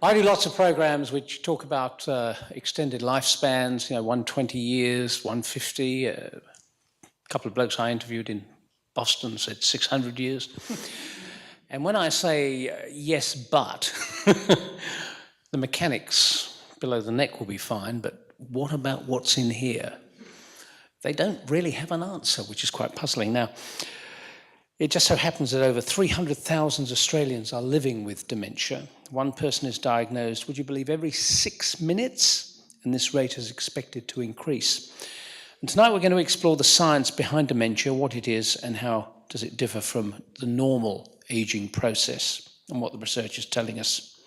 I do lots of programs which talk about extended lifespans, 120 years, 150. A couple of blokes I interviewed in Boston said 600 years. And when I say yes, but, the mechanics below the neck will be fine, but what about what's in here? They don't really have an answer, which is quite puzzling. Now, it just so happens that over 300,000 Australians are living with dementia. One person is diagnosed, would you believe, every 6 minutes, and this rate is expected to increase. And tonight we're going to explore the science behind dementia, what it is, and how does it differ from the normal aging process, and what the research is telling us.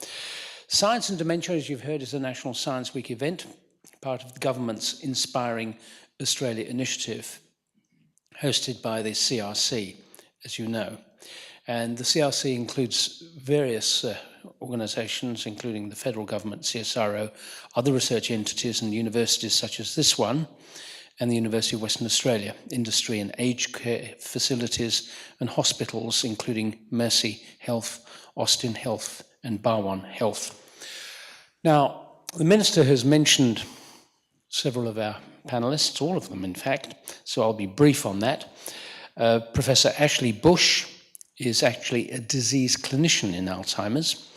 Science and Dementia, as you've heard, is a National Science Week event, part of the government's Inspiring Australia initiative, hosted by the CRC, as you know. And the CRC includes various organisations, including the federal government, CSIRO, other research entities and universities such as this one, and the University of Western Australia, industry and aged care facilities and hospitals, including Mercy Health, Austin Health, and Barwon Health. Now, the Minister has mentioned several of our panellists, all of them in fact, so I'll be brief on that. Professor Ashley Bush is actually a disease clinician in Alzheimer's.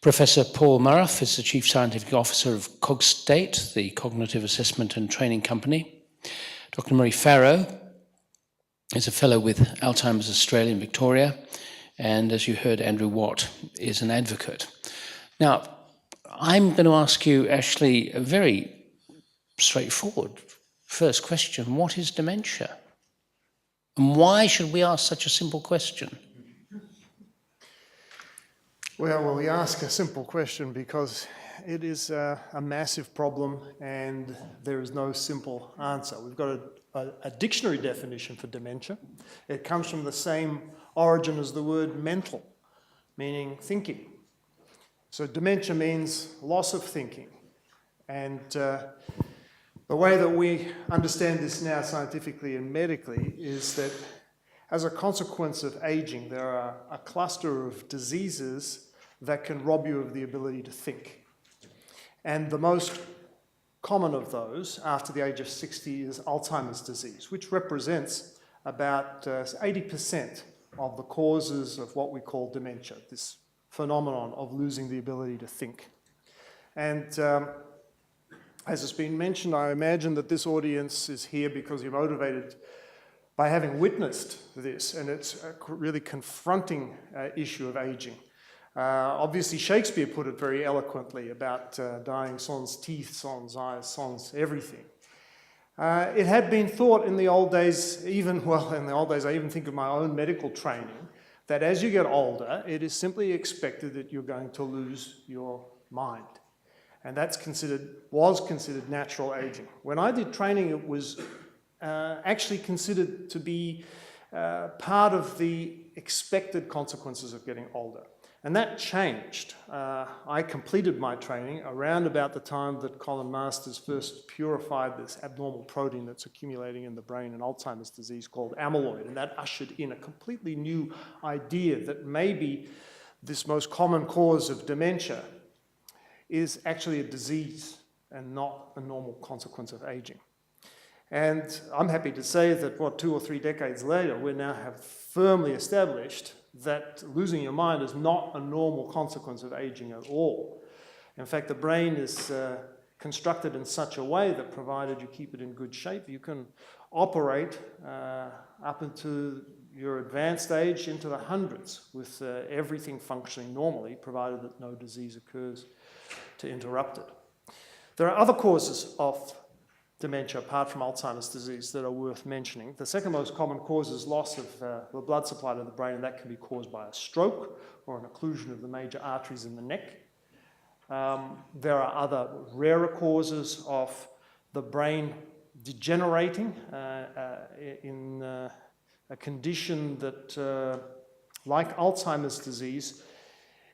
Professor Paul Murrough is the Chief Scientific Officer of Cogstate, the Cognitive Assessment and Training Company. Dr. Marie Farrow is a fellow with Alzheimer's Australia in Victoria, and as you heard, Andrew Watt is an advocate. Now, I'm going to ask you, Ashley, a very straightforward first question. What is dementia? And why should we ask such a simple question? Well, we ask a simple question because it is a massive problem and there is no simple answer. We've got a dictionary definition for dementia. It comes from the same origin as the word mental, meaning thinking. So dementia means loss of thinking. And the way that we understand this now scientifically and medically is that as a consequence of aging, there are a cluster of diseases that can rob you of the ability to think. And the most common of those after the age of 60 is Alzheimer's disease, which represents about 80% of the causes of what we call dementia, this phenomenon of losing the ability to think. And as has been mentioned, I imagine that this audience is here because you're motivated by having witnessed this, and it's a really confronting issue of aging. Obviously, Shakespeare put it very eloquently about dying sans teeth, sans eyes, sans everything. It had been thought in the old days, I even think of my own medical training, that as you get older, it is simply expected that you're going to lose your mind. And was considered natural aging. When I did training, it was actually considered to be part of the expected consequences of getting older. And that changed. I completed my training around about the time that Colin Masters first purified this abnormal protein that's accumulating in the brain in Alzheimer's disease called amyloid. And that ushered in a completely new idea that maybe this most common cause of dementia is actually a disease and not a normal consequence of aging. And I'm happy to say that, 2 or 3 decades later, we now have firmly established that losing your mind is not a normal consequence of aging at all. In fact, the brain is constructed in such a way that provided you keep it in good shape, you can operate up into your advanced age into the hundreds with everything functioning normally, provided that no disease occurs to interrupt it. There are other causes of dementia apart from Alzheimer's disease that are worth mentioning. The second most common cause is loss of the blood supply to the brain, and that can be caused by a stroke or an occlusion of the major arteries in the neck. There are other rarer causes of the brain degenerating in a condition that, like Alzheimer's disease,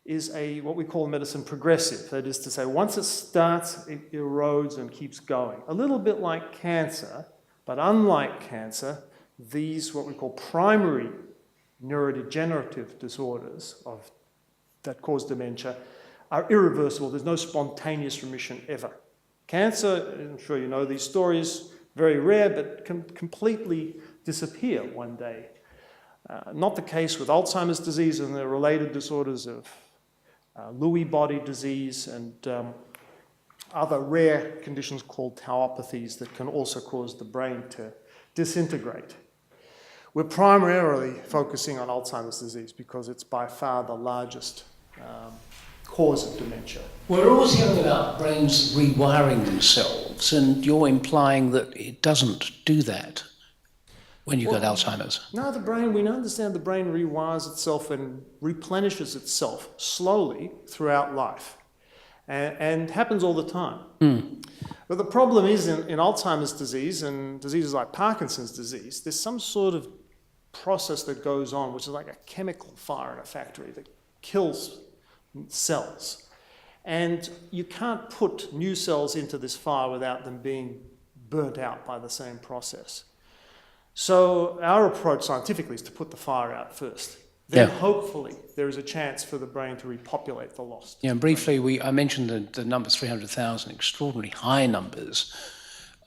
is what we call in medicine progressive. That is to say, once it starts, it erodes and keeps going. A little bit like cancer, but unlike cancer, these what we call primary neurodegenerative disorders that cause dementia are irreversible. There's no spontaneous remission ever. Cancer, I'm sure you know these stories, very rare, but can completely disappear one day. Not the case with Alzheimer's disease and the related disorders of Lewy body disease and other rare conditions called tauopathies that can also cause the brain to disintegrate. We're primarily focusing on Alzheimer's disease because it's by far the largest cause of dementia. We're always hearing about brains rewiring themselves, and you're implying that it doesn't do that when you've got Alzheimer's. No, we understand the brain rewires itself and replenishes itself slowly throughout life, and happens all the time. But the problem is in Alzheimer's disease and diseases like Parkinson's disease, there's some sort of process that goes on, which is like a chemical fire in a factory that kills cells. And you can't put new cells into this fire without them being burnt out by the same process. So our approach scientifically is to put the fire out first. Then hopefully there is a chance for the brain to repopulate the lost. Yeah, and briefly, I mentioned the number 300,000, extraordinarily high numbers,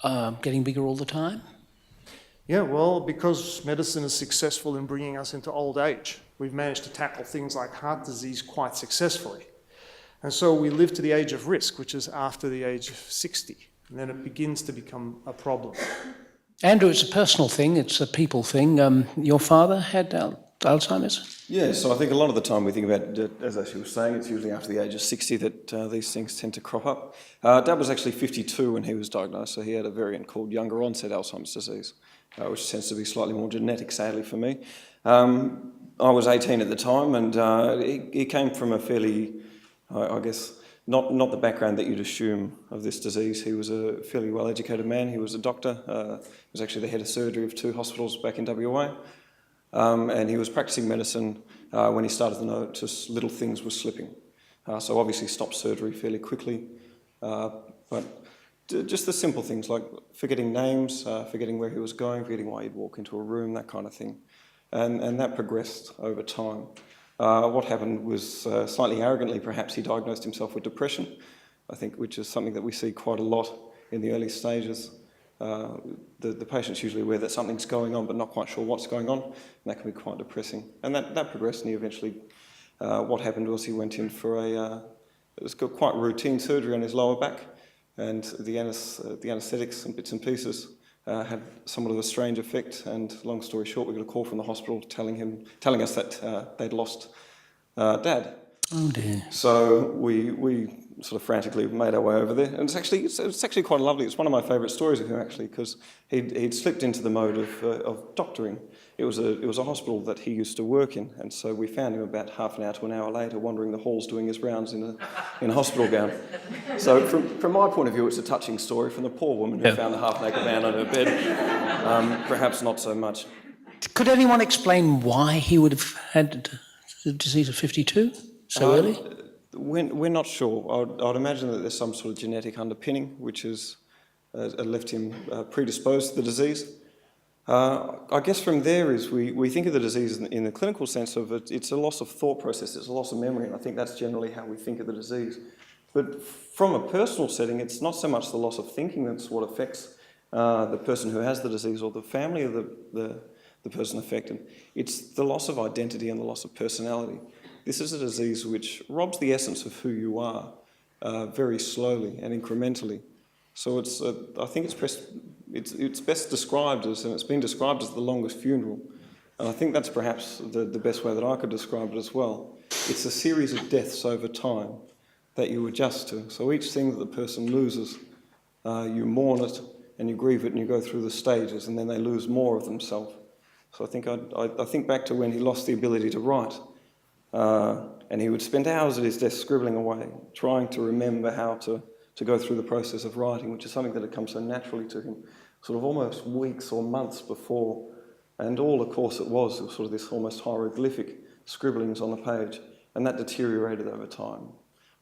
getting bigger all the time. Yeah, well, because medicine is successful in bringing us into old age, we've managed to tackle things like heart disease quite successfully. And so we live to the age of risk, which is after the age of 60, and then it begins to become a problem. Andrew, it's a personal thing, it's a people thing. Your father had Alzheimer's? Yeah, so I think a lot of the time we think about, as she was saying, it's usually after the age of 60 that these things tend to crop up. Dad was actually 52 when he was diagnosed, so he had a variant called younger onset Alzheimer's disease, which tends to be slightly more genetic, sadly for me. I was 18 at the time, and he came from a fairly, I guess, not the background that you'd assume of this disease. He was a fairly well-educated man. He was a doctor. He was actually the head of surgery of 2 hospitals back in WA. And he was practicing medicine when he started to notice little things were slipping. So obviously stopped surgery fairly quickly. But just the simple things like forgetting names, forgetting where he was going, forgetting why he'd walk into a room, that kind of thing. And that progressed over time. What happened was, slightly arrogantly perhaps, he diagnosed himself with depression, I think, which is something that we see quite a lot in the early stages. The patient's usually aware that something's going on but not quite sure what's going on, and that can be quite depressing. And that progressed, and he eventually, what happened was he went in for it was quite routine surgery on his lower back, and the anaesthetics and bits and pieces had somewhat of a strange effect, and long story short, we got a call from the hospital telling us that they'd lost Dad. Oh dear. So we sort of frantically made our way over there, and it's actually quite lovely. It's one of my favourite stories of him, actually, because he'd slipped into the mode of doctoring. It was a hospital that he used to work in, and so we found him about half an hour to an hour later wandering the halls doing his rounds in a hospital gown. So from my point of view, it's a touching story. From the poor woman who found the half-naked man on her bed, perhaps not so much. Could anyone explain why he would have had the disease at 52 so early? We're not sure. I'd imagine that there's some sort of genetic underpinning which has left him predisposed to the disease. I guess from there is we think of the disease in the clinical sense of it's a loss of thought process, it's a loss of memory, and I think that's generally how we think of the disease. But from a personal setting, it's not so much the loss of thinking that's what affects the person who has the disease or the family of the person affected. It's the loss of identity and the loss of personality. This is a disease which robs the essence of who you are very slowly and incrementally. So I think it's best described as, and it's been described as, the longest funeral. And I think that's perhaps the best way that I could describe it as well. It's a series of deaths over time that you adjust to. So each thing that the person loses, you mourn it and you grieve it and you go through the stages, and then they lose more of themselves. So I think back to when he lost the ability to write. And he would spend hours at his desk scribbling away, trying to remember how to go through the process of writing, which is something that had come so naturally to him, sort of almost weeks or months before. And all, of course, it was sort of this almost hieroglyphic scribblings on the page, and that deteriorated over time.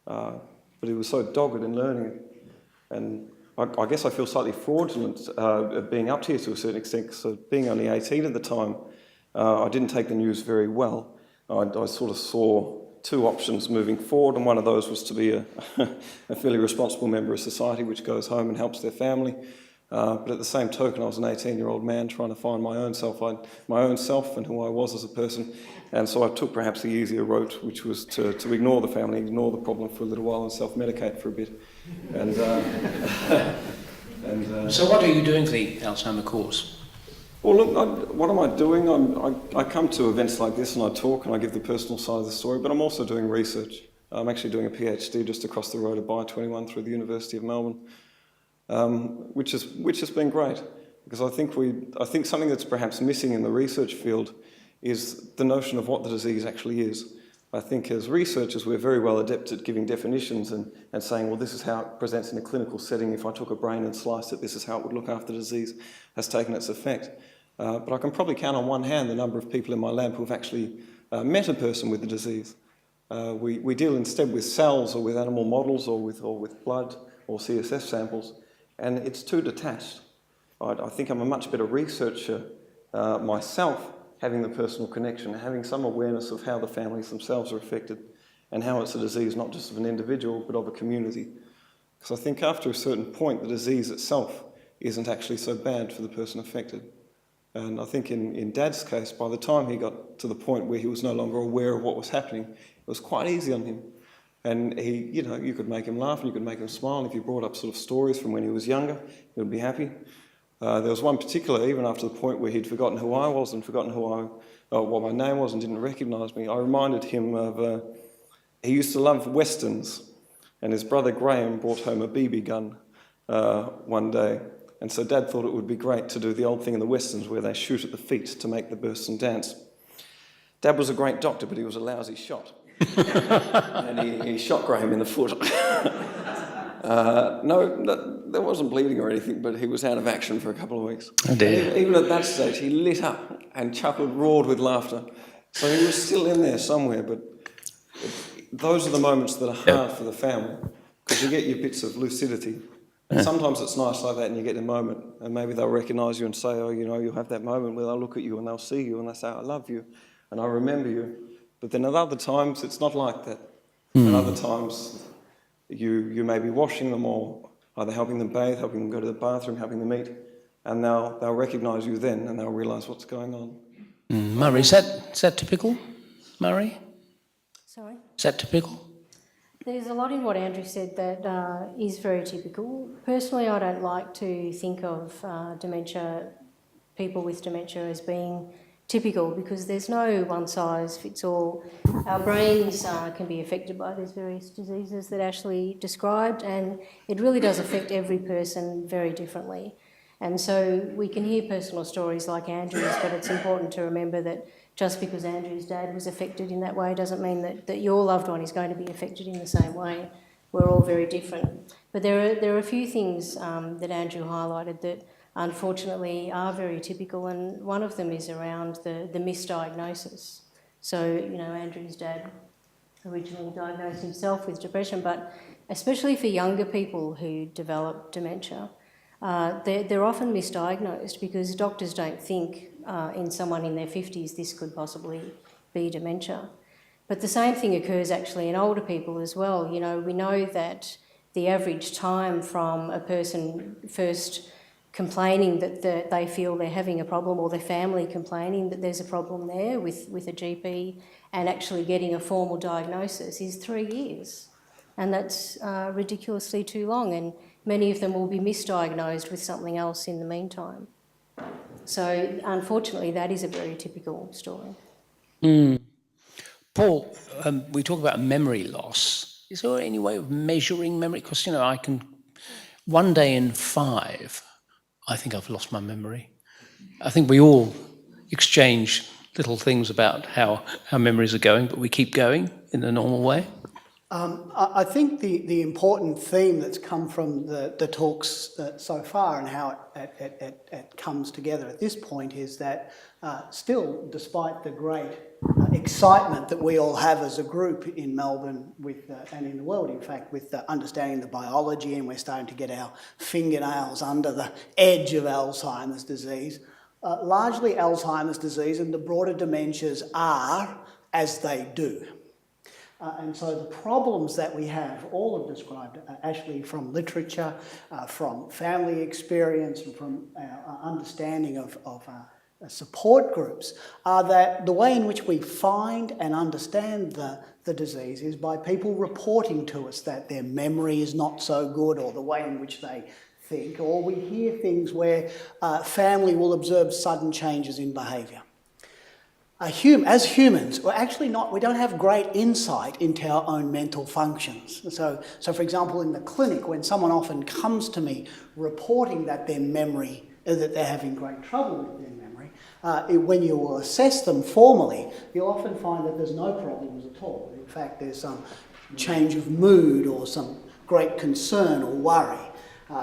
But he was so dogged in learning it. And I guess I feel slightly fraudulent of being up here to a certain extent, because being only 18 at the time, I didn't take the news very well. I sort of saw two options moving forward, and one of those was to be a fairly responsible member of society which goes home and helps their family. But at the same token, I was an 18-year-old man trying to find my own self and who I was as a person. And so I took perhaps the easier route, which was to ignore the family, ignore the problem for a little while and self-medicate for a bit. And, So what are you doing for the Alzheimer cause? Well, look, what am I doing? I come to events like this and I talk and I give the personal side of the story, but I'm also doing research. I'm actually doing a PhD just across the road at Bi-21 through the University of Melbourne, which has been great, because I think something that's perhaps missing in the research field is the notion of what the disease actually is. I think as researchers we're very well adept at giving definitions and saying, well, this is how it presents in a clinical setting. If I took a brain and sliced it, this is how it would look after the disease has taken its effect. But I can probably count on one hand the number of people in my lab who have actually met a person with the disease. We deal instead with cells or with animal models or with blood or CSF samples, and it's too detached. I think I'm a much better researcher myself, having the personal connection, having some awareness of how the families themselves are affected and how it's a disease not just of an individual but of a community. Because I think after a certain point the disease itself isn't actually so bad for the person affected. And I think in Dad's case, by the time he got to the point where he was no longer aware of what was happening, it was quite easy on him. And he, you could make him laugh and you could make him smile, and if you brought up sort of stories from when he was younger, he would be happy. There was one particular, even after the point where he'd forgotten who I was and forgotten what my name was and didn't recognise me, I reminded him of, he used to love westerns, and his brother Graham brought home a BB gun one day, and so Dad thought it would be great to do the old thing in the westerns where they shoot at the feet to make the person dance. Dad was a great doctor, but he was a lousy shot, and he shot Graham in the foot. No, there wasn't bleeding or anything, but he was out of action for a couple of weeks. Oh dear. Even at that stage, he lit up and chuckled, roared with laughter. So he was still in there somewhere, but those are the moments that are hard for the family, because you get your bits of lucidity. And sometimes it's nice like that and you get a moment, and maybe they'll recognise you and say, oh, you'll have that moment where they'll look at you and they'll see you and they'll say, I love you and I remember you. But then at other times, it's not like that. At other times, you may be washing them or either helping them bathe, helping them go to the bathroom, helping them eat, and they'll recognise you then and they'll realise what's going on. Murray, is that typical, Murray? Sorry? Is that typical? There's a lot in what Andrew said that is very typical. Personally, I don't like to think of people with dementia as being typical, because there's no one-size-fits-all. Our brains can be affected by these various diseases that Ashley described, and it really does affect every person very differently. And so we can hear personal stories like Andrew's, but it's important to remember that just because Andrew's dad was affected in that way doesn't mean that your loved one is going to be affected in the same way. We're all very different. But there are a few things that Andrew highlighted that unfortunately are very typical, and one of them is around the misdiagnosis. So, Andrew's dad originally diagnosed himself with depression, but especially for younger people who develop dementia, they're often misdiagnosed because doctors don't think in someone in their 50s this could possibly be dementia. But the same thing occurs actually in older people as well. We know that the average time from a person first complaining that they feel they're having a problem, or their family complaining that there's a problem there with a GP, and actually getting a formal diagnosis is 3 years. And that's ridiculously too long, and many of them will be misdiagnosed with something else in the meantime. So unfortunately, that is a very typical story. Paul, we talk about memory loss. Is there any way of measuring memory? Because, I can, one day in 5, I think I've lost my memory. I think we all exchange little things about how memories are going, but we keep going in the normal way. I think the important theme that's come from the talks so far and how it comes together at this point is that still, despite the great excitement that we all have as a group in Melbourne and in the world, in fact, with understanding the biology, and we're starting to get our fingernails under the edge of Alzheimer's disease, largely Alzheimer's disease and the broader dementias are as they do. And so the problems that we have, all have described, actually from literature, from family experience, and from our understanding of support groups, are that the way in which we find and understand the disease is by people reporting to us that their memory is not so good, or the way in which they think, or we hear things where family will observe sudden changes in behaviour. As humans, we don't have great insight into our own mental functions. So for example, in the clinic, when someone often comes to me reporting that their memory, that they're having great trouble with their memory, when you will assess them formally, you'll often find that there's no problems at all. In fact, there's some change of mood or some great concern or worry.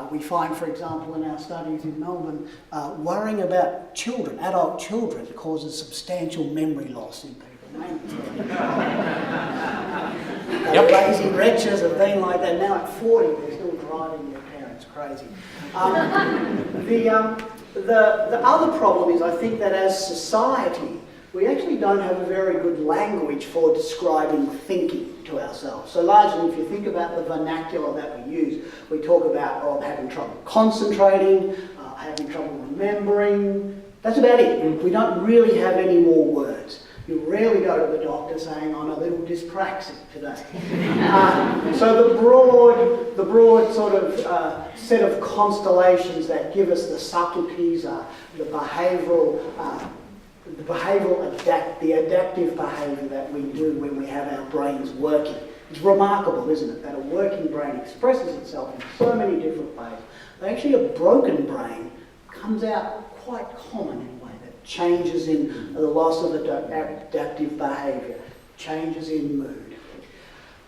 We find, for example, in our studies in Melbourne, worrying about children, adult children, causes substantial memory loss in people. Lazy wretches have been like that. Now at 40, they're still driving their parents crazy. The other problem is, I think, that as society, we actually don't have a very good language for describing thinking to ourselves. So largely, if you think about the vernacular that we use, we talk about having trouble concentrating, having trouble remembering. That's about it. We don't really have any more words. You rarely go to the doctor saying, I'm a little dyspraxic today. So the broad sort of set of constellations that give us the subtleties, the adaptive behaviour that we do when we have our brains working. It's remarkable, isn't it, that a working brain expresses itself in so many different ways. But actually a broken brain comes out quite common in a way, that changes in the loss of adaptive behaviour, changes in mood.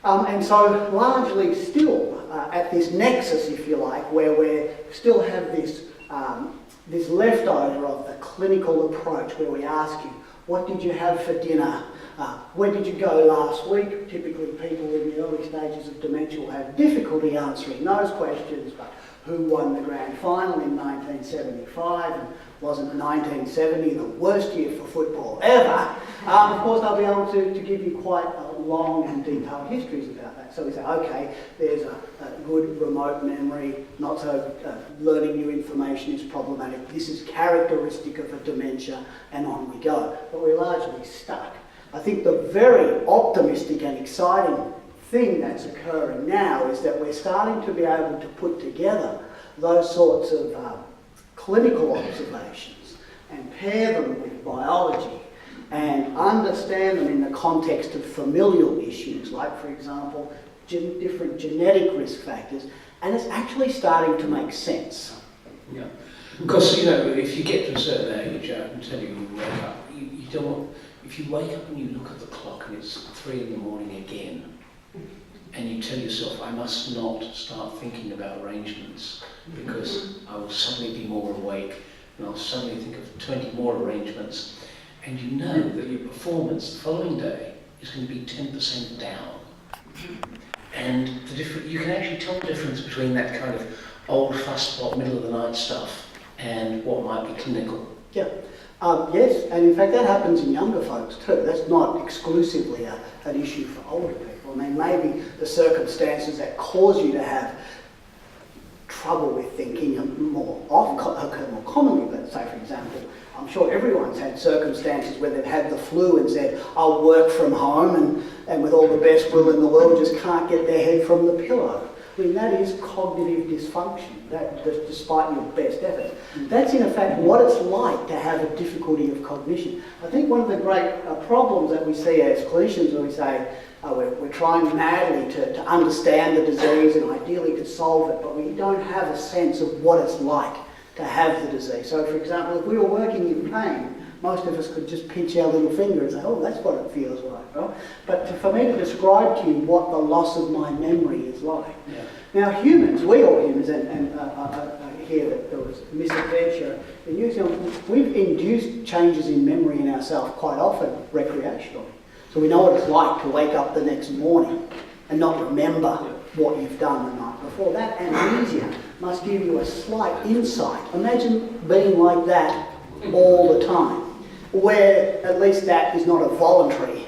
And so largely still at this nexus, if you like, where we still have this leftover of the clinical approach, where we ask you, what did you have for dinner? Where did you go last week? Typically people in the early stages of dementia will have difficulty answering those questions, but who won the grand final in 1975? And wasn't 1970 the worst year for football ever? Of course, they'll be able to give you quite long and detailed histories about that. So we say, okay, there's a good remote memory, not so learning new information is problematic. This is characteristic of a dementia, and on we go. But we're largely stuck. I think the very optimistic and exciting thing that's occurring now is that we're starting to be able to put together those sorts of clinical observations and pair them with biology and understand them in the context of familial issues, like, for example, different genetic risk factors, and it's actually starting to make sense. Yeah, because, if you get to a certain age, I can tell you wake up, you don't want, if you wake up and you look at the clock and it's 3 in the morning again, and you tell yourself, I must not start thinking about arrangements because I will suddenly be more awake and I'll suddenly think of 20 more arrangements, and you know that your performance the following day is going to be 10% down. And you can actually tell the difference between that kind of old fusspot, middle of the night stuff and what might be clinical. Yeah. Yes, and in fact that happens in younger folks too. That's not exclusively an issue for older people. I mean, maybe the circumstances that cause you to have trouble with thinking occur more commonly. But say, for example, I'm sure everyone's had circumstances where they've had the flu and said, I'll work from home, and with all the best will in the world just can't get their head from the pillow. I mean, that is cognitive dysfunction, despite your best efforts. That's in effect what it's like to have a difficulty of cognition. I think one of the great problems that we see as clinicians when we say we're trying madly to understand the disease and ideally to solve it, but we don't have a sense of what it's like to have the disease. So, for example, if we were working in pain, most of us could just pinch our little finger and say, oh, that's what it feels like. Right? But for me to describe to you what the loss of my memory is like. Yeah. Now, humans, we all humans, and I hear that there was misadventure in New Zealand, we've induced changes in memory in ourselves quite often recreationally. So we know what it's like to wake up the next morning and not remember what you've done the night before. That amnesia must give you a slight insight. Imagine being like that all the time, where at least that is not a voluntary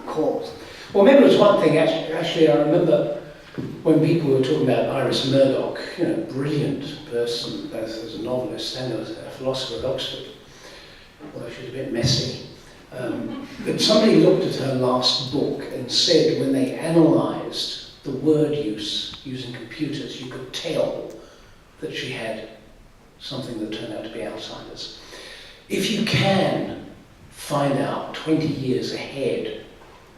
cause. Well, maybe it was one thing, actually I remember when people were talking about Iris Murdoch, you know, brilliant person, both as a novelist and as a philosopher at Oxford, although she was a bit messy. But somebody looked at her last book and said when they analysed the word use using computers, you could tell that she had something that turned out to be Alzheimer's. If you can find out 20 years ahead,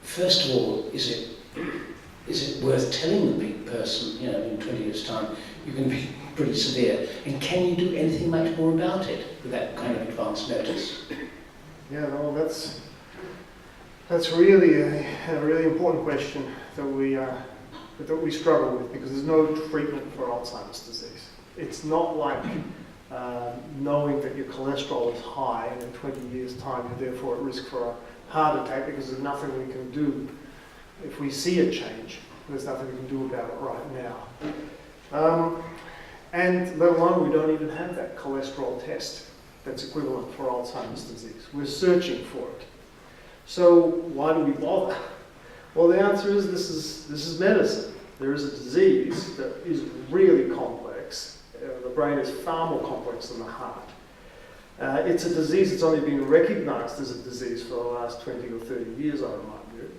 first of all, is it worth telling the big person, you know, in 20 years' time, you're going to be pretty severe? And can you do anything much more about it with that kind of advance notice? Yeah, no, that's really a really important question that we struggle with, because there's no treatment for Alzheimer's disease. It's not like knowing that your cholesterol is high and in 20 years' time you're therefore at risk for a heart attack, because there's nothing we can do. If we see a change, there's nothing we can do about it right now. And let alone we don't even have that cholesterol test that's equivalent for Alzheimer's disease. We're searching for it. So why do we bother? Well, the answer is this is medicine. There is a disease that is really complex. The brain is far more complex than the heart. It's a disease that's only been recognized as a disease for the last 20 or 30 years, I remind you.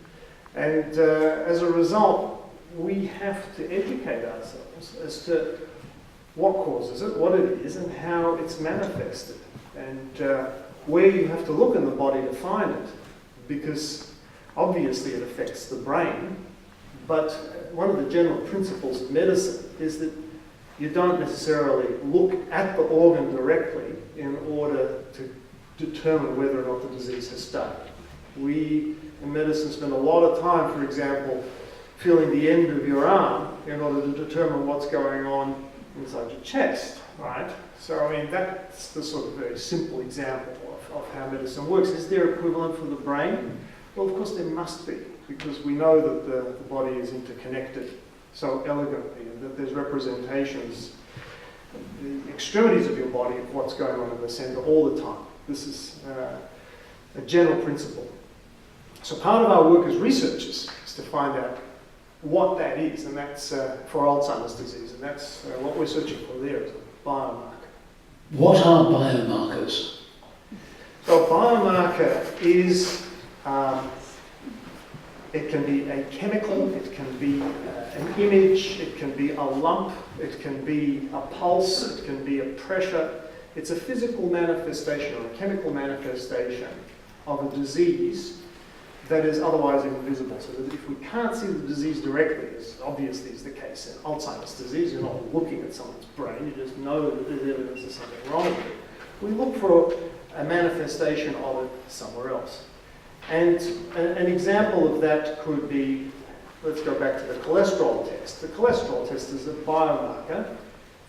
And as a result, we have to educate ourselves as to what causes it, what it is, and how it's manifested, and where you have to look in the body to find it, because obviously it affects the brain, but one of the general principles of medicine is that you don't necessarily look at the organ directly in order to determine whether or not the disease has started. We, in medicine, spend a lot of time, for example, feeling the end of your arm in order to determine what's going on inside your chest, right? So, I mean, that's the sort of very simple example of how medicine works. Is there equivalent for the brain? Well, of course there must be, because we know that the body is interconnected so elegantly, and that there's representations, the extremities of your body of what's going on in the centre all the time. This is a general principle. So part of our work as researchers is to find out what that is, and that's for Alzheimer's disease, and that's what we're searching for there, is a biomarker. What are biomarkers? So a biomarker is, it can be a chemical, it can be an image, it can be a lump, it can be a pulse, it can be a pressure. It's a physical manifestation or a chemical manifestation of a disease that is otherwise invisible. So that if we can't see the disease directly, as obviously is the case in Alzheimer's disease, you're not looking at someone's brain, you just know that there's evidence there's something wrong with it. We look for a manifestation of it somewhere else. And an example of that could be, let's go back to the cholesterol test. The cholesterol test is a biomarker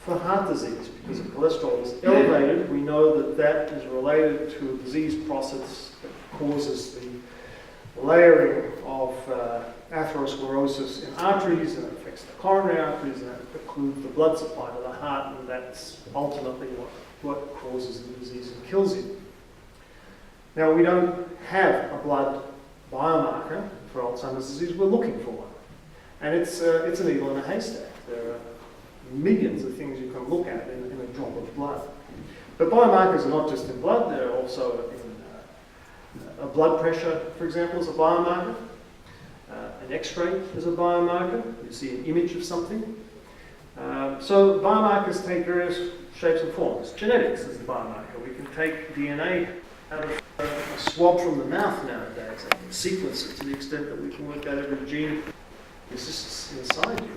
for heart disease, because if cholesterol is elevated, we know that that is related to a disease process that causes the layering of atherosclerosis in arteries, and it affects the coronary arteries, and that occludes the blood supply to the heart, and that's ultimately what causes the disease and kills you. Now, we don't have a blood biomarker for Alzheimer's disease. We're looking for one. And it's a needle in a haystack. There are millions of things you can look at in a drop of blood. But biomarkers are not just in blood. They're also in blood pressure, for example, is a biomarker. An X-ray is a biomarker. You see an image of something. So biomarkers take various shapes and forms. Genetics is the biomarker. We can take DNA out of a swab from the mouth nowadays and sequence it to the extent that we can work out every gene that exists inside you.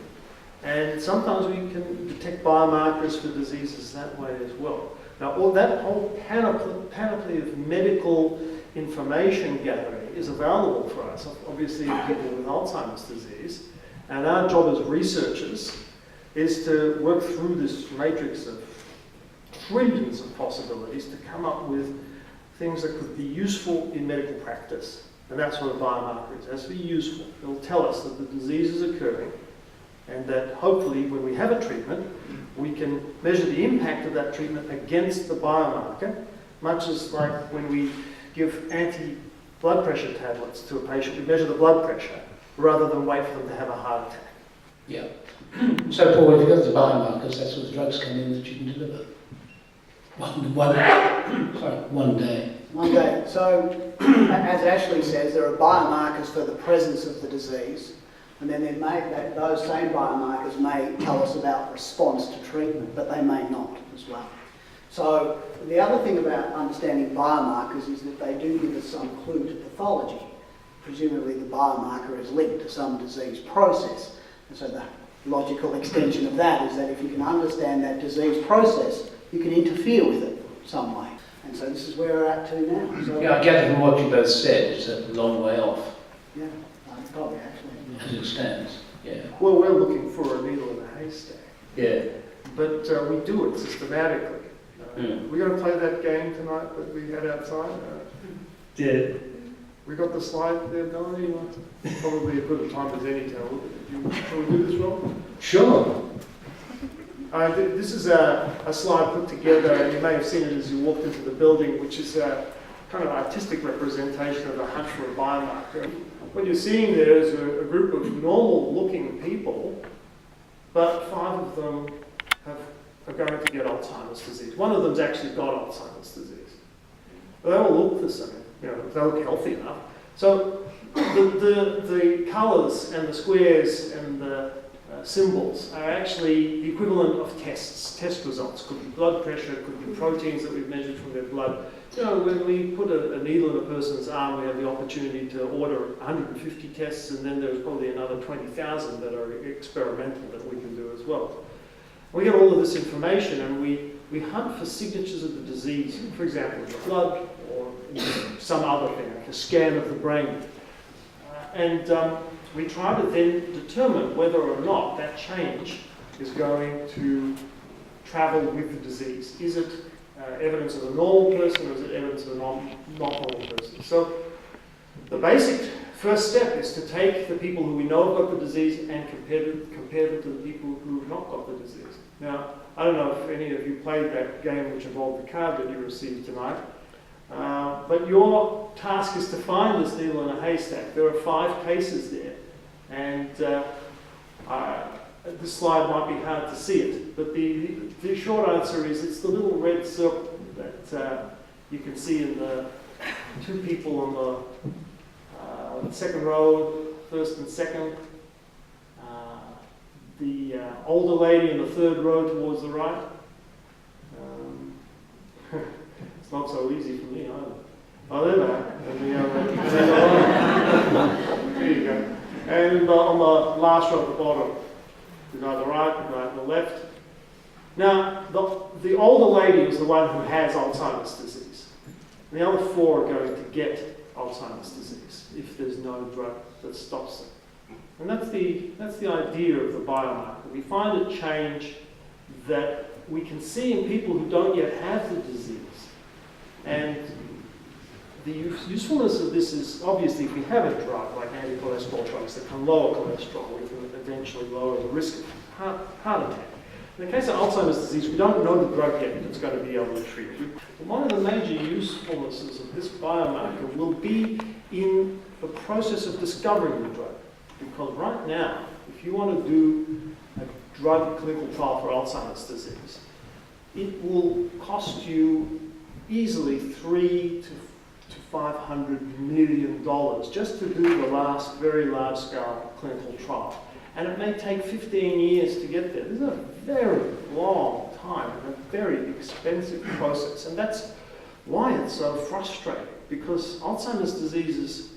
And sometimes we can detect biomarkers for diseases that way as well. Now, all that whole panoply of medical information gathering is available for us, obviously, in people with Alzheimer's disease. And our job as researchers is to work through this matrix of trillions of possibilities to come up with things that could be useful in medical practice. And that's what a biomarker is. It has to be useful. It will tell us that the disease is occurring, and that hopefully when we have a treatment, we can measure the impact of that treatment against the biomarker, much as like when we give anti-blood pressure tablets to a patient, we measure the blood pressure. rather than wait for them to have a heart attack. Yeah. So, Paul, if you've got the biomarkers, that's where the drugs come in that you can deliver. One day. One day. So, as Ashley says, there are biomarkers for the presence of the disease, and then those same biomarkers may tell us about response to treatment, but they may not as well. So, the other thing about understanding biomarkers is that they do give us some clue to pathology. Presumably the biomarker is linked to some disease process. And so the logical extension of that is that if you can understand that disease process, you can interfere with it some way. And so this is where we're at to now. So, Yeah, I gather from what you both said, it's a long way off yeah, probably actually. as it stands. Yeah. Well, we're looking for a needle in a haystack, Yeah. but we do it systematically. We're going to play that game tonight that we had outside. Yeah. We got the slide there, Melanie. Probably as good a time as any to look at it. Shall we do this, Rob? Sure. This is a slide put together, and you may have seen it as you walked into the building, which is a kind of artistic representation of a hunt for a biomarker. What you're seeing there is a group of normal-looking people, but 5 of them are going to get Alzheimer's disease. One of them's actually got Alzheimer's disease. But they all look the same. They look healthy enough. So the colours and the squares and the symbols are actually the equivalent of test results. Could be blood pressure, could be proteins that we've measured from their blood. When we put a needle in a person's arm, we have the opportunity to order 150 tests, and then there's probably another 20,000 that are experimental that we can do as well. We get all of this information, and we hunt for signatures of the disease, for example, in the blood or some other thing, like a scan of the brain. We try to then determine whether or not that change is going to travel with the disease. Is it evidence of a normal person, or is it evidence of a not normal person? So the basic first step is to take the people who we know have got the disease and compare them to the people who have not got the disease. Now, I don't know if any of you played that game which involved the card that you received tonight, but your task is to find this needle in a haystack. There are 5 cases there, and this slide might be hard to see it, but the short answer is it's the little red circle that you can see in the 2 people on the second row, first and second. The older lady in the 3rd row towards the right. It's not so easy for me either. Oh, there they are. There you go. And on the last row at the bottom, the guy on the right, the guy on the left. Now, the older lady is the one who has Alzheimer's disease. And the other 4 are going to get Alzheimer's disease if there's no drug that stops them. And that's the idea of the biomarker. We find a change that we can see in people who don't yet have the disease. And the usefulness of this is, obviously, if we have a drug like anti-cholesterol drugs that can lower cholesterol, we can eventually lower the risk of heart attack. In the case of Alzheimer's disease, we don't know the drug yet that's going to be able to treat it. One of the major usefulnesses of this biomarker will be in the process of discovering the drug. Because right now, if you want to do a drug clinical trial for Alzheimer's disease, it will cost you easily $300 to $500 million just to do the last very large-scale clinical trial. And it may take 15 years to get there. This is a very long time and a very expensive process. And that's why it's so frustrating, because Alzheimer's disease is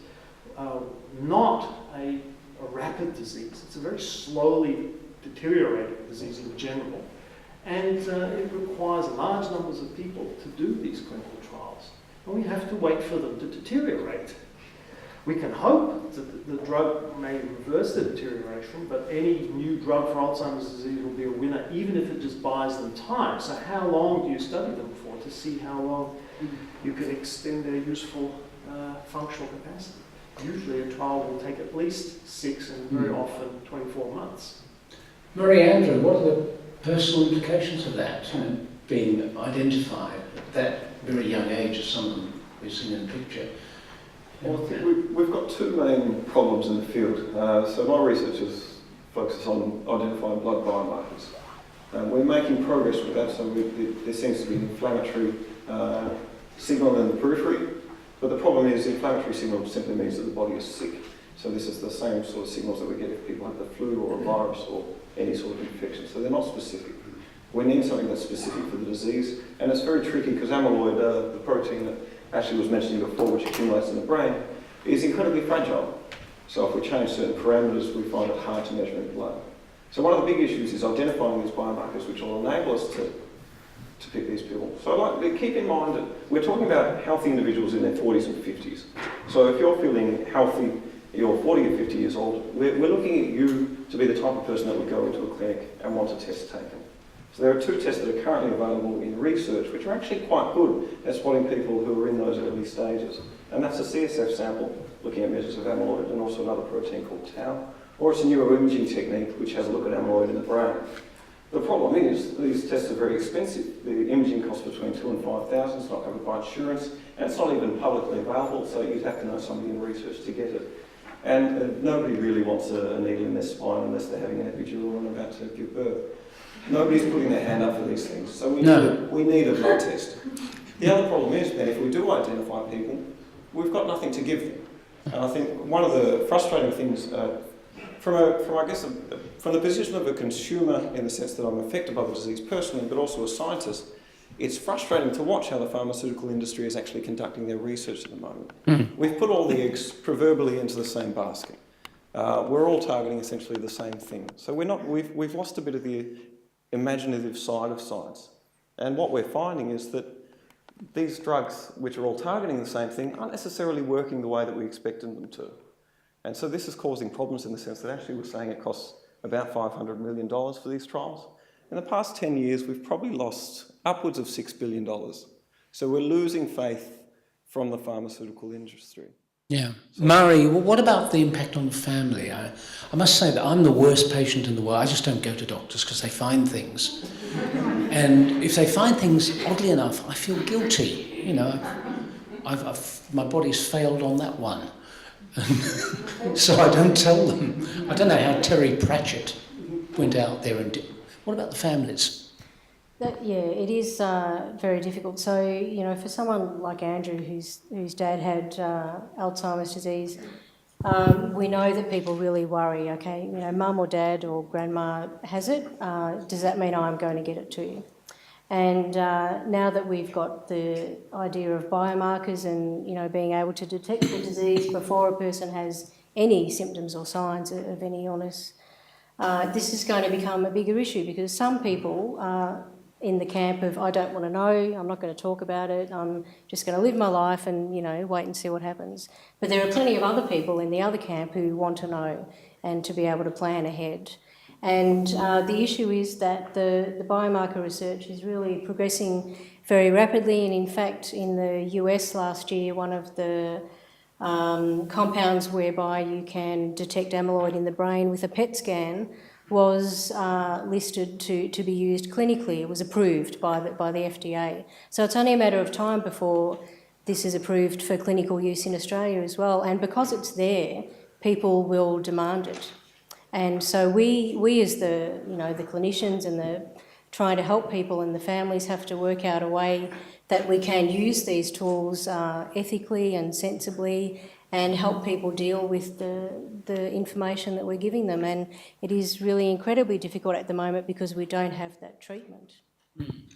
not a rapid disease. It's a very slowly deteriorating disease in general. And it requires large numbers of people to do these clinical trials. And we have to wait for them to deteriorate. We can hope that the drug may reverse the deterioration, but any new drug for Alzheimer's disease will be a winner, even if it just buys them time. So how long do you study them for to see how long you can extend their useful functional capacity? Usually a trial will take at least 6 and very often 24 months. Marie Andrew, what are the personal implications of that, being identified at that very young age as someone we've seen in the picture? Well, I think we've got two main problems in the field. So my research focuses on identifying blood biomarkers. We're making progress with that, so there seems to be an inflammatory signal in the periphery, but the problem is the inflammatory signal simply means that the body is sick. So this is the same sort of signals that we get if people have the flu or a virus or any sort of infection, so they're not specific. We need something that's specific for the disease, and it's very tricky because amyloid, the protein that Ashley was mentioning before, which accumulates in the brain, is incredibly fragile. So if we change certain parameters, we find it hard to measure in blood. So one of the big issues is identifying these biomarkers which will enable us to pick these people. So keep in mind that we're talking about healthy individuals in their 40s and 50s. So if you're feeling healthy, you're 40 or 50 years old, we're looking at you to be the type of person that would go into a clinic and want a test taken. So there are two tests that are currently available in research which are actually quite good at spotting people who are in those early stages. And that's a CSF sample looking at measures of amyloid and also another protein called tau, or it's a neuroimaging technique which has a look at amyloid in the brain. The problem is these tests are very expensive. The imaging costs between $2,000 and $5,000. It's not covered by insurance, and it's not even publicly available, so you'd have to know somebody in research to get it. And nobody really wants a needle in their spine unless they're having an epidural and about to give birth. Nobody's putting their hand up for these things, so we need a blood test. The other problem is that if we do identify people, we've got nothing to give them. And I think one of the frustrating things, from the position of a consumer, in the sense that I'm affected by the disease personally, but also a scientist, it's frustrating to watch how the pharmaceutical industry is actually conducting their research at the moment. We've put all the eggs proverbially into the same basket. We're all targeting essentially the same thing. So we've lost a bit of the imaginative side of science. And what we're finding is that these drugs, which are all targeting the same thing, aren't necessarily working the way that we expected them to. And so this is causing problems in the sense that actually we're saying it costs about $500 million for these trials. In the past 10 years, we've probably lost upwards of $6 billion. So we're losing faith from the pharmaceutical industry. Yeah. Murray, what about the impact on the family? I must say that I'm the worst patient in the world. I just don't go to doctors because they find things. And if they find things, oddly enough, I feel guilty. You know, my body's failed on that one. So I don't tell them. I don't know how Terry Pratchett went out there and did. What about the families? It is very difficult. So, you know, for someone like Andrew, whose dad had Alzheimer's disease, we know that people really worry, okay, you know, mum or dad or grandma has it, does that mean I'm going to get it too? And now that we've got the idea of biomarkers and, you know, being able to detect the disease before a person has any symptoms or signs of any illness, this is going to become a bigger issue because some people are in the camp of, I don't want to know, I'm not going to talk about it, I'm just going to live my life and, you know, wait and see what happens. But there are plenty of other people in the other camp who want to know and to be able to plan ahead. And the issue is that the biomarker research is really progressing very rapidly, and in fact in the US last year, one of the compounds whereby you can detect amyloid in the brain with a PET scan was listed to be used clinically. It was approved by the FDA. So it's only a matter of time before this is approved for clinical use in Australia as well, and because it's there, people will demand it. And so we as the clinicians and the trying to help people and the families have to work out a way that we can use these tools ethically and sensibly and help people deal with the information that we're giving them. And it is really incredibly difficult at the moment because we don't have that treatment.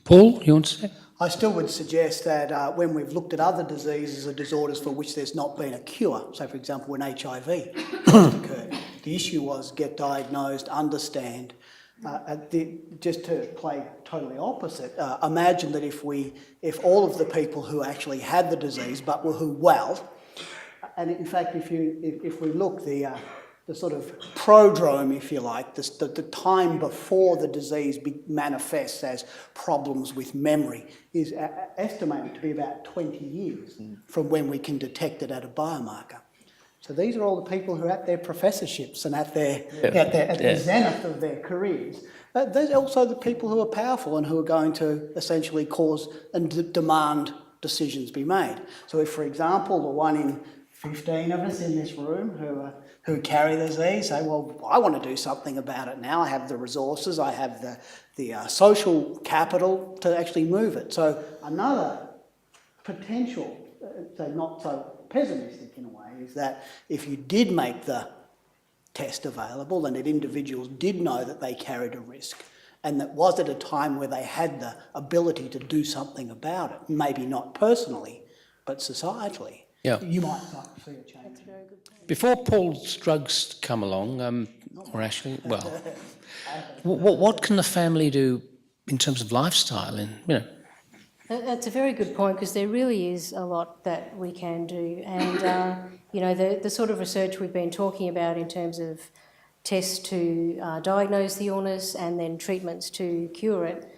Paul, you want to say? I still would suggest that when we've looked at other diseases or disorders for which there's not been a cure, so for example when HIV first occurred, the issue was get diagnosed, understand. Just to play totally opposite, imagine that if all of the people who actually had the disease but were well, and in fact if we look, the sort of prodrome, if you like, the time before the disease manifests as problems with memory is estimated to be about 20 years from when we can detect it at a biomarker. So these are all the people who are at their professorships and at the zenith of their careers. There's also the people who are powerful and who are going to essentially cause and demand decisions be made. So if, for example, the one in 15 of us in this room who carry the disease say, well, I want to do something about it now. I have the resources, I have the social capital to actually move it. So another potential, so not so pessimistic in a way, is that if you did make the test available and that individuals did know that they carried a risk and that was at a time where they had the ability to do something about it, maybe not personally, but societally, you might start to see a change. Before Paul's drugs come along, or actually, well, what can the family do in terms of lifestyle? And That's a very good point, because there really is a lot that we can do. And, the sort of research we've been talking about in terms of tests to diagnose the illness and then treatments to cure it,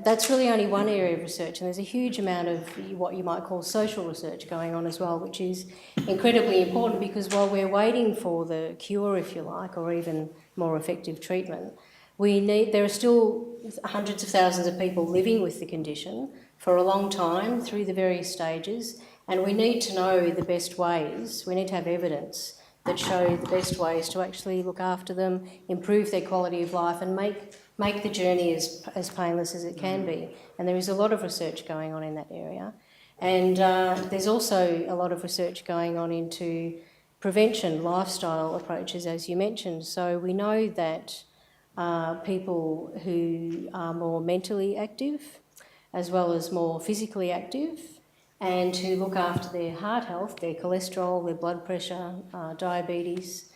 that's really only one area of research. And there's a huge amount of what you might call social research going on as well, which is incredibly important, because while we're waiting for the cure, if you like, or even more effective treatment, there are still hundreds of thousands of people living with the condition for a long time through the various stages, and we need to know the best ways. We need to have evidence that show the best ways to actually look after them, improve their quality of life, and make the journey as painless as it can be. And there is a lot of research going on in that area. And there's also a lot of research going on into prevention, lifestyle approaches, as you mentioned. So we know that people who are more mentally active, as well as more physically active, and who look after their heart health, their cholesterol, their blood pressure, diabetes,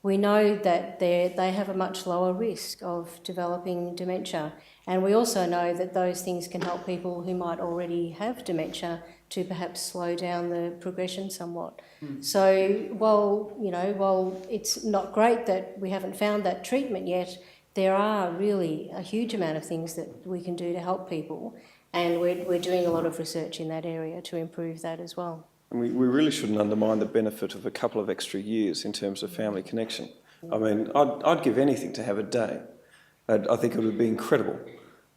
we know that they have a much lower risk of developing dementia. And we also know that those things can help people who might already have dementia to perhaps slow down the progression somewhat. So while it's not great that we haven't found that treatment yet, there are really a huge amount of things that we can do to help people. And we're doing a lot of research in that area to improve that as well. And we really shouldn't undermine the benefit of a couple of extra years in terms of family connection. I mean, I'd give anything to have a day. I think it would be incredible,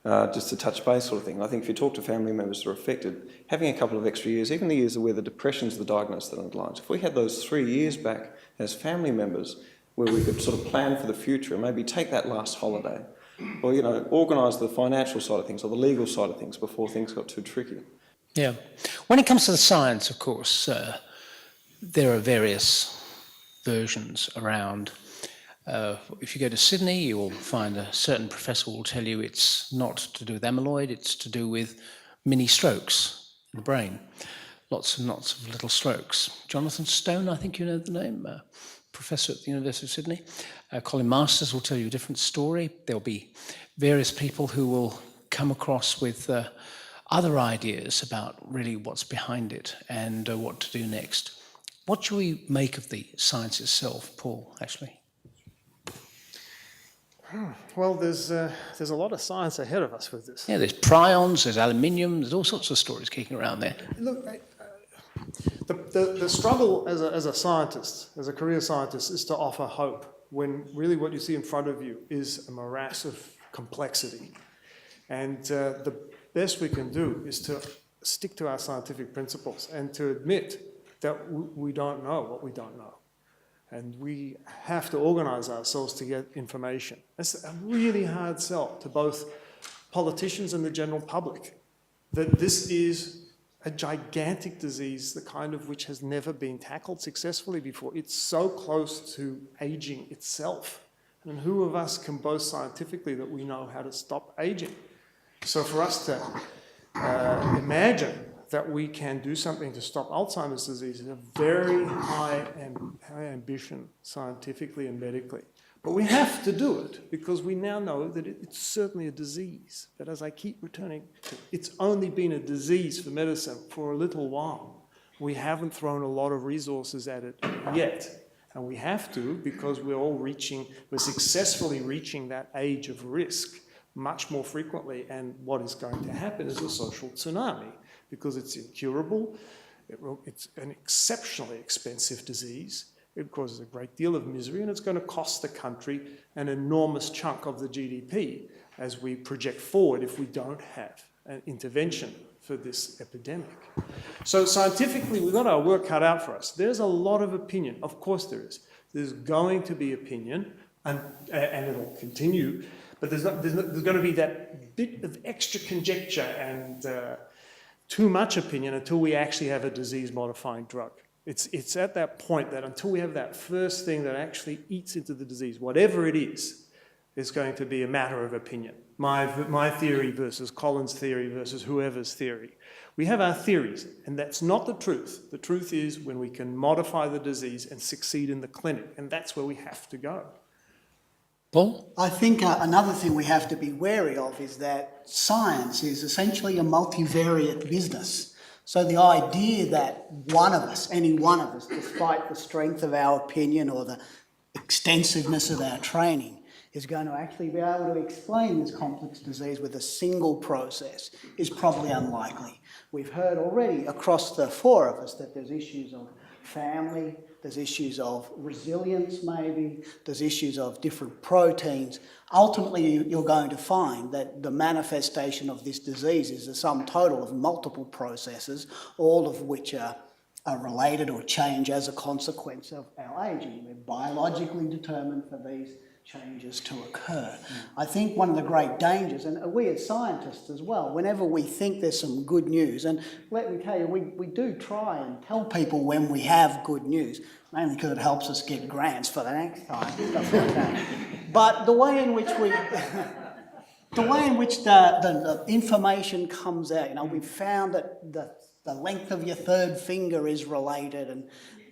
just to touch base sort of thing. I think if you talk to family members that are affected, having a couple of extra years, even the years where the depression's the diagnosis that underlines, if we had those 3 years back as family members where we could sort of plan for the future and maybe take that last holiday, or, organise the financial side of things or the legal side of things before things got too tricky. yeah, when it comes to the science, of course, there are various versions around. If you go to Sydney, you will find a certain professor will tell you it's not to do with amyloid, it's to do with mini strokes in the brain. Lots and lots of little strokes. Jonathan Stone, I think you know the name, professor at the University of Sydney. Colin Masters will tell you a different story. There'll be various people who will come across with other ideas about really what's behind it and what to do next. What should we make of the science itself, Paul, actually? Well, there's a lot of science ahead of us with this. Yeah, there's prions, there's aluminium, there's all sorts of stories kicking around there. Look, the struggle as a scientist, as a career scientist, is to offer hope when really what you see in front of you is a morass of complexity. And the best we can do is to stick to our scientific principles and to admit that we don't know what we don't know. And we have to organise ourselves to get information. It's a really hard sell to both politicians and the general public, that this is a gigantic disease, the kind of which has never been tackled successfully before. It's so close to ageing itself. And who of us can boast scientifically that we know how to stop ageing? So for us to imagine that we can do something to stop Alzheimer's disease is a very high ambition scientifically and medically. But we have to do it because we now know that it's certainly a disease. But as I keep returning to, it's only been a disease for medicine for a little while. We haven't thrown a lot of resources at it yet. And we have to because we're successfully reaching that age of risk much more frequently. And what is going to happen is a social tsunami because it's incurable. It's an exceptionally expensive disease. It causes a great deal of misery, and it's going to cost the country an enormous chunk of the GDP as we project forward if we don't have an intervention for this epidemic. So scientifically, we've got our work cut out for us. There's a lot of opinion. Of course there is. There's going to be opinion, and it'll continue, but there's going to be that bit of extra conjecture and too much opinion until we actually have a disease-modifying drug. It's at that point that until we have that first thing that actually eats into the disease, whatever it is going to be a matter of opinion. My theory versus Colin's theory versus whoever's theory. We have our theories, and that's not the truth. The truth is when we can modify the disease and succeed in the clinic, and that's where we have to go. Paul? I think another thing we have to be wary of is that science is essentially a multivariate business. So the idea that one of us, any one of us, despite the strength of our opinion or the extensiveness of our training, is going to actually be able to explain this complex disease with a single process is probably unlikely. We've heard already across the four of us that there's issues of family, there's issues of resilience maybe, there's issues of different proteins. Ultimately, you're going to find that the manifestation of this disease is the sum total of multiple processes, all of which are related or change as a consequence of our ageing. We're biologically determined for these changes to occur. I think one of the great dangers, and we as scientists as well, whenever we think there's some good news, and let me tell you, we do try and tell people when we have good news, mainly because it helps us get grants for the next time, stuff like that. But the way in which the information comes out, we've found that the length of your third finger is related,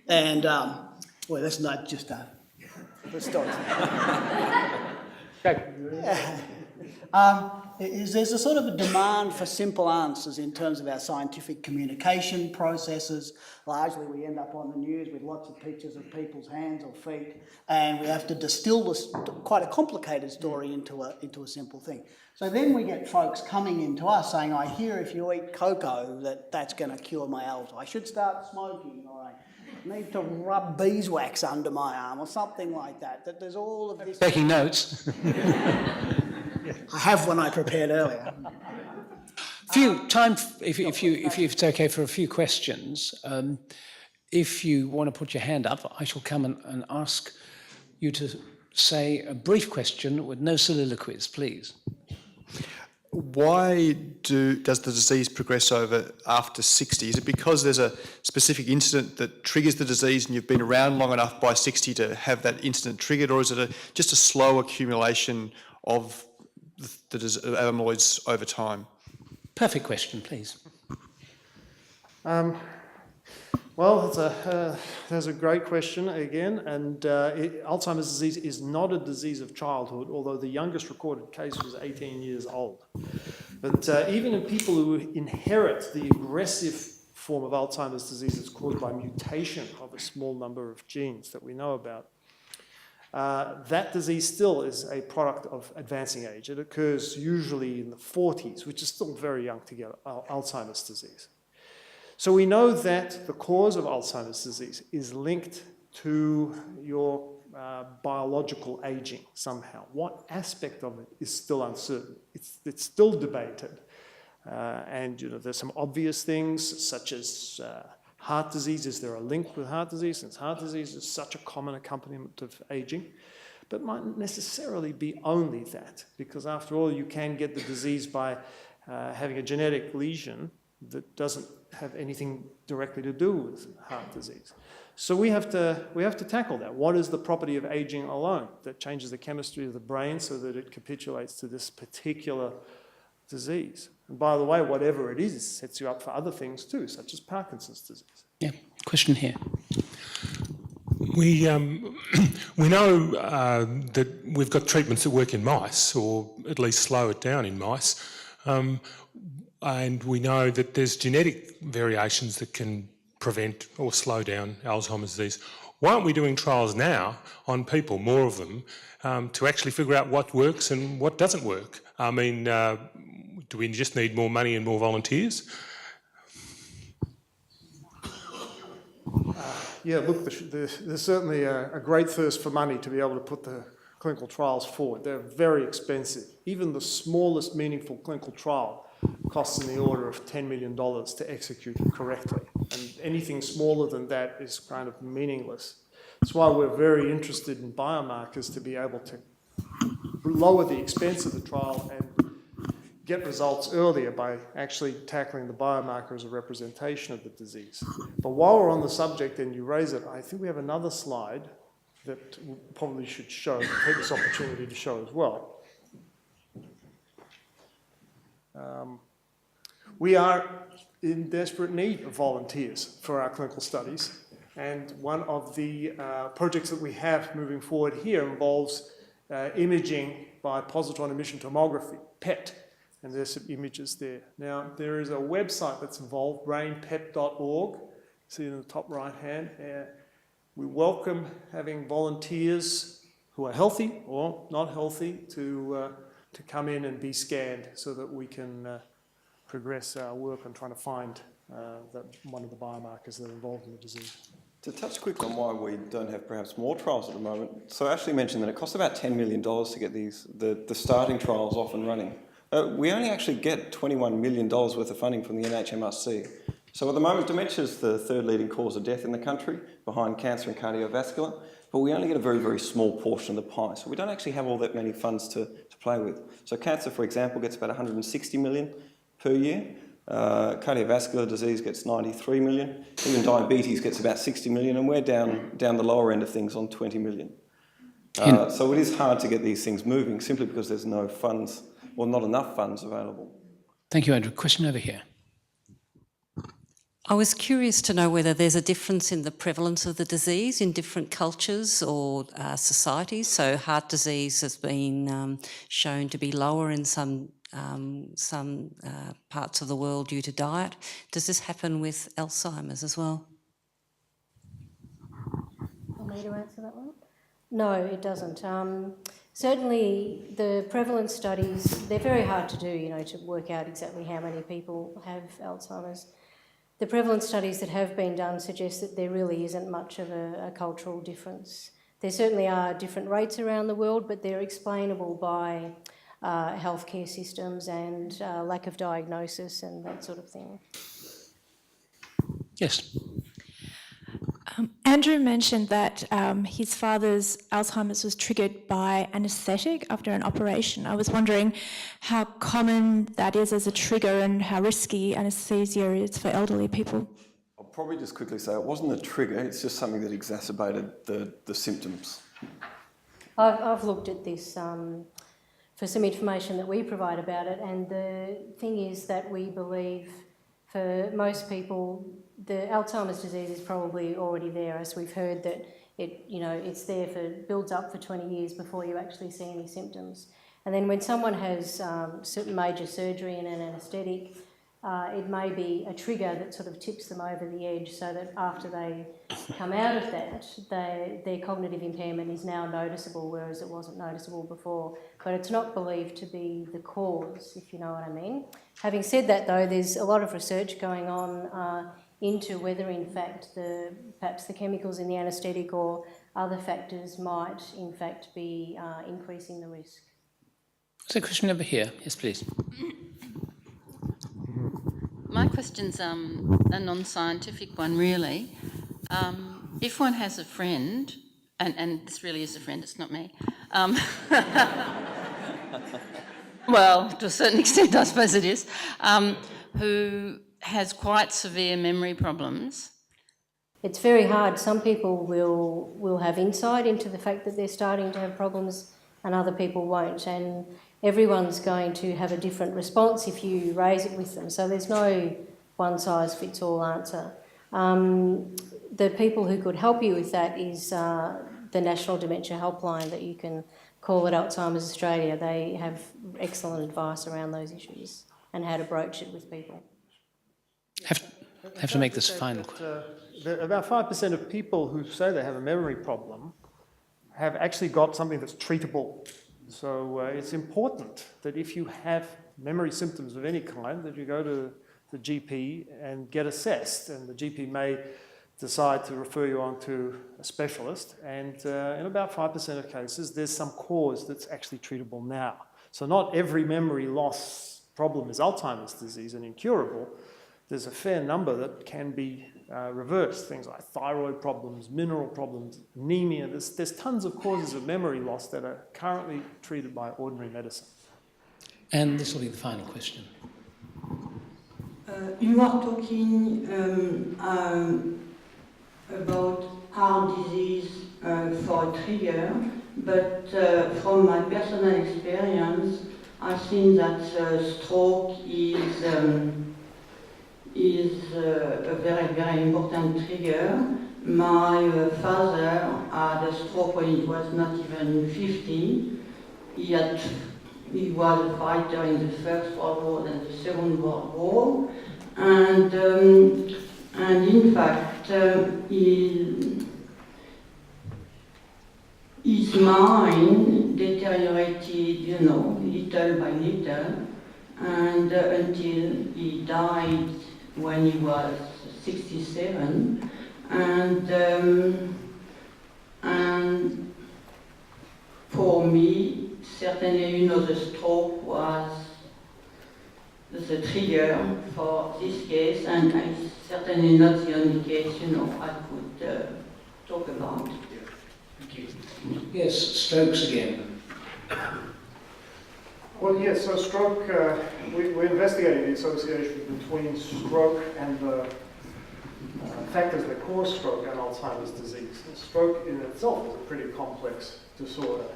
and well, that's not just a story. There's a sort of a demand for simple answers in terms of our scientific communication processes. Largely we end up on the news with lots of pictures of people's hands or feet, and we have to distill this quite a complicated story into a simple thing. So then we get folks coming into us saying, I hear if you eat cocoa that's going to cure my Alzheimer's. I should start smoking, or I need to rub beeswax under my arm or something like that. That there's all of this. Taking notes. I have one I prepared earlier. If it's okay for a few questions, if you want to put your hand up, I shall come and ask you to say a brief question with no soliloquies, please. Why does the disease progress over after 60? Is it because there's a specific incident that triggers the disease and you've been around long enough by 60 to have that incident triggered, or is it just a slow accumulation of the amyloids over time? Perfect question, please. Well, that's a great question again, and Alzheimer's disease is not a disease of childhood, although the youngest recorded case was 18 years old. But even in people who inherit the aggressive form of Alzheimer's disease that's caused by mutation of a small number of genes that we know about, that disease still is a product of advancing age. It occurs usually in the 40s, which is still very young to get Alzheimer's disease. So we know that the cause of Alzheimer's disease is linked to your biological aging somehow. What aspect of it is still uncertain. It's still debated. And there's some obvious things such as heart disease. Is there a link with heart disease? Since heart disease is such a common accompaniment of aging. But mightn't necessarily be only that, because after all, you can get the disease by having a genetic lesion that doesn't have anything directly to do with heart disease. So we have to tackle that. What is the property of aging alone that changes the chemistry of the brain so that it capitulates to this particular disease? And by the way, whatever it is, sets you up for other things too, such as Parkinson's disease. Yeah, question here. We know that we've got treatments that work in mice, or at least slow it down in mice. And we know that there's genetic variations that can prevent or slow down Alzheimer's disease. Why aren't we doing trials now on people, more of them, to actually figure out what works and what doesn't work? I mean, do we just need more money and more volunteers? Yeah, look, there's certainly a great thirst for money to be able to put the clinical trials forward. They're very expensive. Even the smallest meaningful clinical trial costs in the order of $10 million to execute correctly. And anything smaller than that is kind of meaningless. That's why we're very interested in biomarkers, to be able to lower the expense of the trial and get results earlier by actually tackling the biomarker as a representation of the disease. But while we're on the subject and you raise it, I think we have another slide that we probably should show, take this opportunity to show as well. We are in desperate need of volunteers for our clinical studies, and one of the projects that we have moving forward here involves imaging by positron emission tomography, PET, and there's some images there. Now, there is a website that's involved, brainpet.org, see in the top right hand. We welcome having volunteers who are healthy or not healthy to come in and be scanned so that we can progress our work on trying to find one of the biomarkers that are involved in the disease. To touch quickly on why we don't have perhaps more trials at the moment, so Ashley mentioned that it costs about $10 million to get the starting trials off and running. We only actually get $21 million worth of funding from the NHMRC. So at the moment, dementia is the third leading cause of death in the country, behind cancer and cardiovascular, but we only get a very, very small portion of the pie. So we don't actually have all that many funds to play with. So cancer, for example, gets about $160 million per year. Cardiovascular disease gets 93 million. Even diabetes gets about 60 million, and we're down the lower end of things on 20 million. So it is hard to get these things moving simply because there's no funds, or not enough funds available. Thank you, Andrew. Question over here. I was curious to know whether there's a difference in the prevalence of the disease in different cultures or societies. So heart disease has been shown to be lower in some parts of the world due to diet. Does this happen with Alzheimer's as well? Want me to answer that one? No, it doesn't. Certainly the prevalence studies, they're very hard to do, to work out exactly how many people have Alzheimer's. The prevalence studies that have been done suggest that there really isn't much of a cultural difference. There certainly are different rates around the world, but they're explainable by healthcare systems and lack of diagnosis and that sort of thing. Yes. Andrew mentioned that his father's Alzheimer's was triggered by anaesthetic after an operation. I was wondering how common that is as a trigger and how risky anaesthesia is for elderly people. I'll probably just quickly say it wasn't a trigger, it's just something that exacerbated the symptoms. I've looked at this for some information that we provide about it, and the thing is that we believe for most people the Alzheimer's disease is probably already there, as we've heard that it's there builds up for 20 years before you actually see any symptoms. And then when someone has certain major surgery and an anaesthetic, it may be a trigger that sort of tips them over the edge so that after they come out of that, their cognitive impairment is now noticeable, whereas it wasn't noticeable before. But it's not believed to be the cause, if you know what I mean. Having said that, though, there's a lot of research going on into whether, in fact, perhaps the chemicals in the anaesthetic or other factors might, in fact, be increasing the risk. There's a question over here. Yes, please. My question's a non-scientific one, really. If one has a friend, and this really is a friend, it's not me. Well, to a certain extent, I suppose it is, who has quite severe memory problems. It's very hard. Some people will have insight into the fact that they're starting to have problems and other people won't. And everyone's going to have a different response if you raise it with them. So there's no one-size-fits-all answer. The people who could help you with that is the National Dementia Helpline that you can call at Alzheimer's Australia. They have excellent advice around those issues and how to broach it with people. Have to make this final. About 5% of people who say they have a memory problem have actually got something that's treatable. So it's important that if you have memory symptoms of any kind, that you go to the GP and get assessed, and the GP may decide to refer you on to a specialist, and in about 5% of cases there's some cause that's actually treatable now. So not every memory loss problem is Alzheimer's disease and incurable, there's a fair number that can be reversed. Things like thyroid problems, mineral problems, anemia. There's tons of causes of memory loss that are currently treated by ordinary medicine. And this will be the final question. You are talking about heart disease for a trigger, but from my personal experience, I've seen that stroke is a very, very important trigger. My father had a stroke when he was not even 50. He was a fighter in the First World War and the Second World War, and in fact, his mind deteriorated, little by little, and until he died when he was 67, and for me, certainly, the stroke was the trigger for this case, and it's certainly not the only case, I could talk about. Thank you. Yes, strokes again. Well, yes, so stroke, we're investigating the association between stroke and the factors that cause stroke and Alzheimer's disease. And stroke in itself is a pretty complex disorder.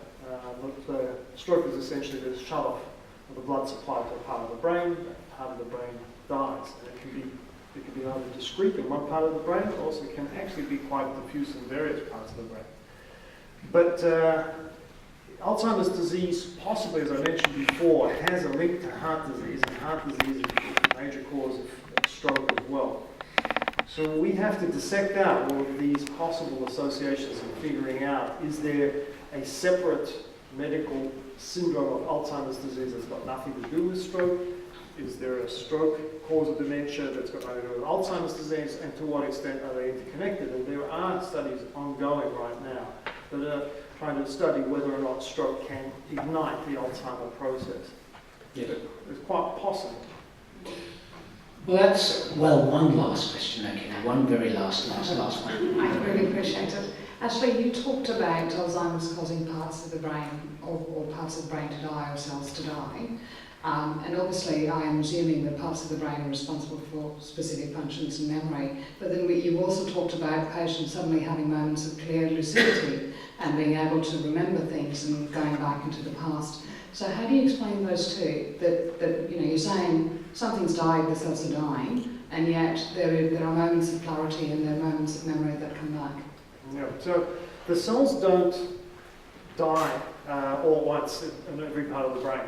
But stroke is essentially the shut-off of the blood supply to a part of the brain. That part of the brain dies, and it can be either discrete in one part of the brain, but also can actually be quite diffuse in various parts of the brain. But Alzheimer's disease, possibly, as I mentioned before, has a link to heart disease, and heart disease is a major cause of stroke as well. So we have to dissect out all of these possible associations and figuring out, is there a separate medical syndrome of Alzheimer's disease that's got nothing to do with stroke? Is there a stroke cause of dementia that's got nothing to do with Alzheimer's disease, and to what extent are they interconnected? And there are studies ongoing right now that are trying to study whether or not stroke can ignite the Alzheimer process. Yeah. It's quite possible. Well, one last question, okay, one very last one. I really appreciate it. Actually, you talked about Alzheimer's causing parts of the brain, or parts of the brain to die, or cells to die. And obviously, I am assuming that parts of the brain are responsible for specific functions and memory. But then you also talked about patients suddenly having moments of clear lucidity and being able to remember things and going back into the past. So how do you explain those two? That you're saying something's died, the cells are dying, and yet there are moments of clarity and there are moments of memory that come back. Yeah, so the cells don't die all at once in every part of the brain.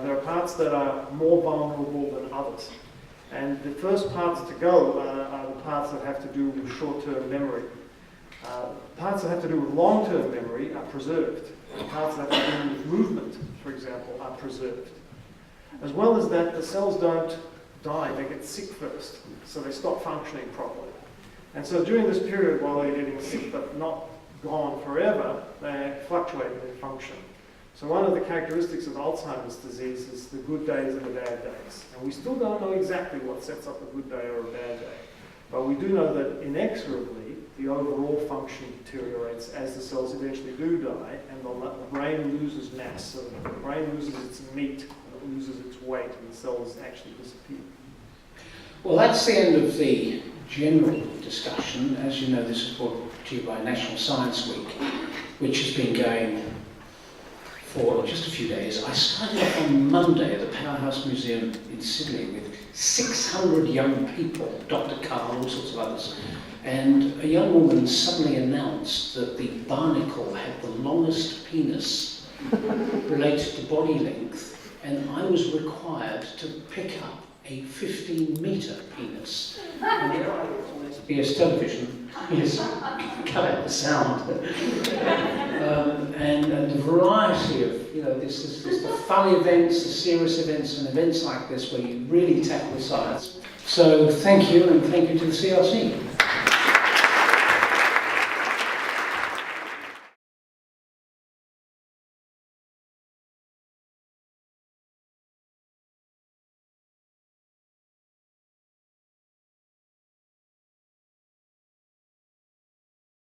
There are parts that are more vulnerable than others. And the first parts to go are the parts that have to do with short-term memory. Parts that have to do with long-term memory are preserved. Parts that have to do with movement, for example, are preserved. As well as that, the cells don't die, they get sick first, so they stop functioning properly. And so during this period, while they're getting sick but not gone forever, they fluctuate in their function. So one of the characteristics of Alzheimer's disease is the good days and the bad days. And we still don't know exactly what sets up a good day or a bad day. But we do know that inexorably, the overall function deteriorates as the cells eventually do die, and the brain loses mass. So the brain loses its meat, and it loses its weight, and the cells actually disappear. Well, that's the end of the general discussion. As you know, this is brought to you by National Science Week, which has been going for just a few days. I started off on Monday at the Powerhouse Museum in Sydney with 600 young people, Dr. Carl, all sorts of others, and a young woman suddenly announced that the barnacle had the longest penis related to body length, and I was required to pick up a 15-metre penis. BS television, yes, cut out the sound. And the variety of, this is the funny events, the serious events, and events like this where you really tackle the science. So thank you, and thank you to the CRC.